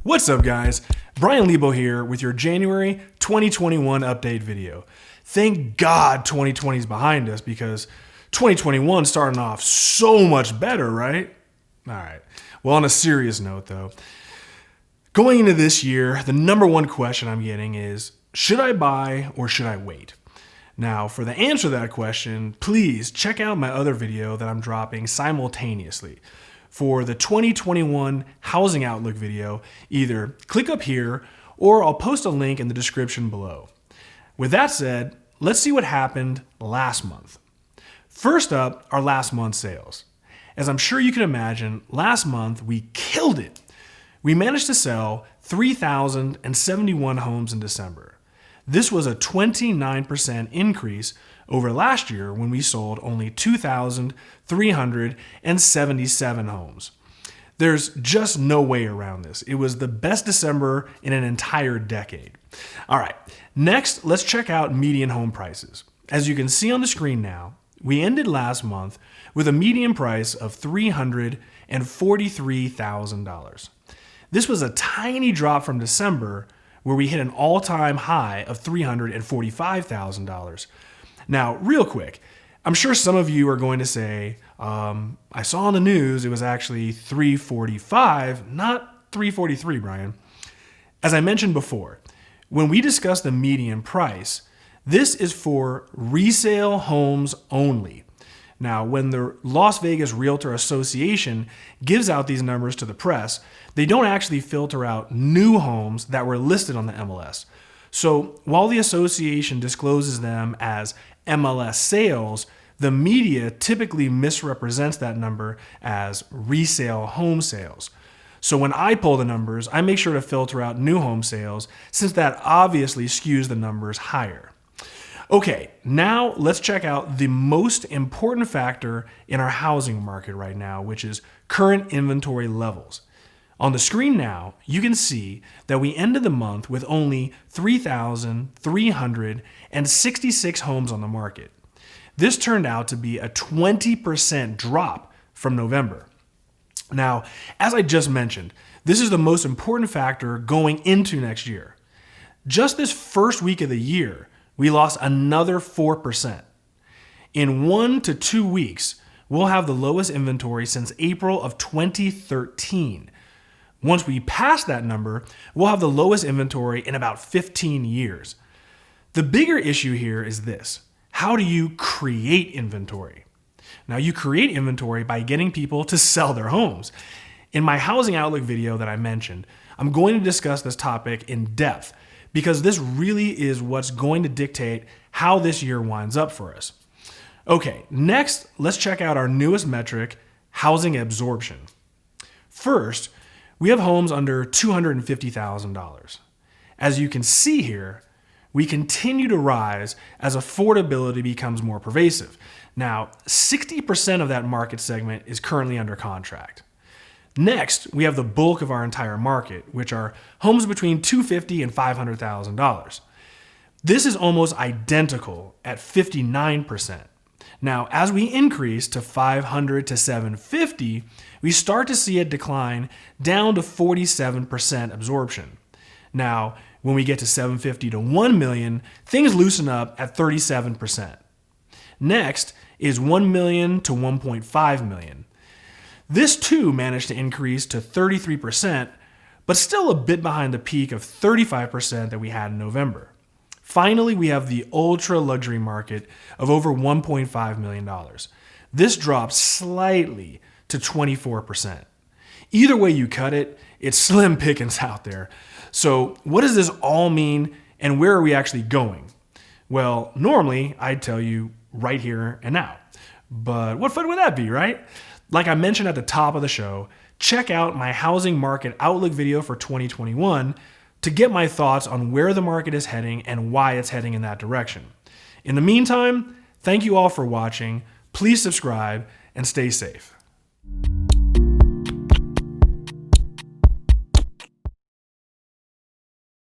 What's up, guys? Bryan Lebo here with your January 2021 update video. Thank God 2020 is behind us because 2021 starting off so much better, right? All right. Well, on a serious note though, going into this year, the number one question I'm getting is, should I buy or should I wait? Now, for the answer to that question, please check out my other video that I'm dropping simultaneously. For the 2021 Housing Outlook video, either click up here or I'll post a link in the description below. With that said, let's see what happened last month. First up, our last month's sales. As I'm sure you can imagine, last month we killed it. We managed to sell 3,071 homes in December. This was a 29% increase over last year when we sold only 2,377 homes. There's just no way around this. It was the best December in an entire decade. All right, next, let's check out median home prices. As you can see on the screen now, we ended last month with a median price of $343,000. This was a tiny drop from December, where we hit an all-time high of $345,000. Now, real quick, I'm sure some of you are going to say, I saw on the news it was actually 345, not 343, Brian. As I mentioned before, when we discuss the median price, this is for resale homes only. Now, when the Las Vegas Realtor Association gives out these numbers to the press, they don't actually filter out new homes that were listed on the MLS. So while the association discloses them as MLS sales, the media typically misrepresents that number as resale home sales. So when I pull the numbers, I make sure to filter out new home sales, since that obviously skews the numbers higher. Okay, now let's check out the most important factor in our housing market right now, which is current inventory levels. On the screen now, you can see that we ended the month with only 3,366 homes on the market. This turned out to be a 20% drop from November. Now, as I just mentioned, this is the most important factor going into next year. Just this first week of the year, we lost another 4%. In 1 to 2 weeks, we'll have the lowest inventory since April of 2013. Once we pass that number, we'll have the lowest inventory in about 15 years. The bigger issue here is this: how do you create inventory? Now, you create inventory by getting people to sell their homes. In my Housing Outlook video that I mentioned, I'm going to discuss this topic in depth because this really is what's going to dictate how this year winds up for us. Okay, next, let's check out our newest metric, housing absorption. First, we have homes under $250,000. As you can see here, we continue to rise as affordability becomes more pervasive. Now, 60% of that market segment is currently under contract. Next, we have the bulk of our entire market, which are homes between $250,000 and $500,000. This is almost identical at 59%. Now, as we increase to 500 to 750, we start to see a decline down to 47% absorption. Now, when we get to 750 to 1 million, things loosen up at 37%. Next is 1 million to 1.5 million. This too managed to increase to 33%, but still a bit behind the peak of 35% that we had in November. Finally, we have the ultra luxury market of over $1.5 million. This drops slightly to 24%. Either way you cut it, it's slim pickings out there. So what does this all mean, and where are we actually going? Well, normally I'd tell you right here and now, but what fun would that be, right? Like I mentioned at the top of the show, check out my Housing Market Outlook video for 2021 to get my thoughts on where the market is heading and why it's heading in that direction. In the meantime, thank you all for watching. Please subscribe and stay safe.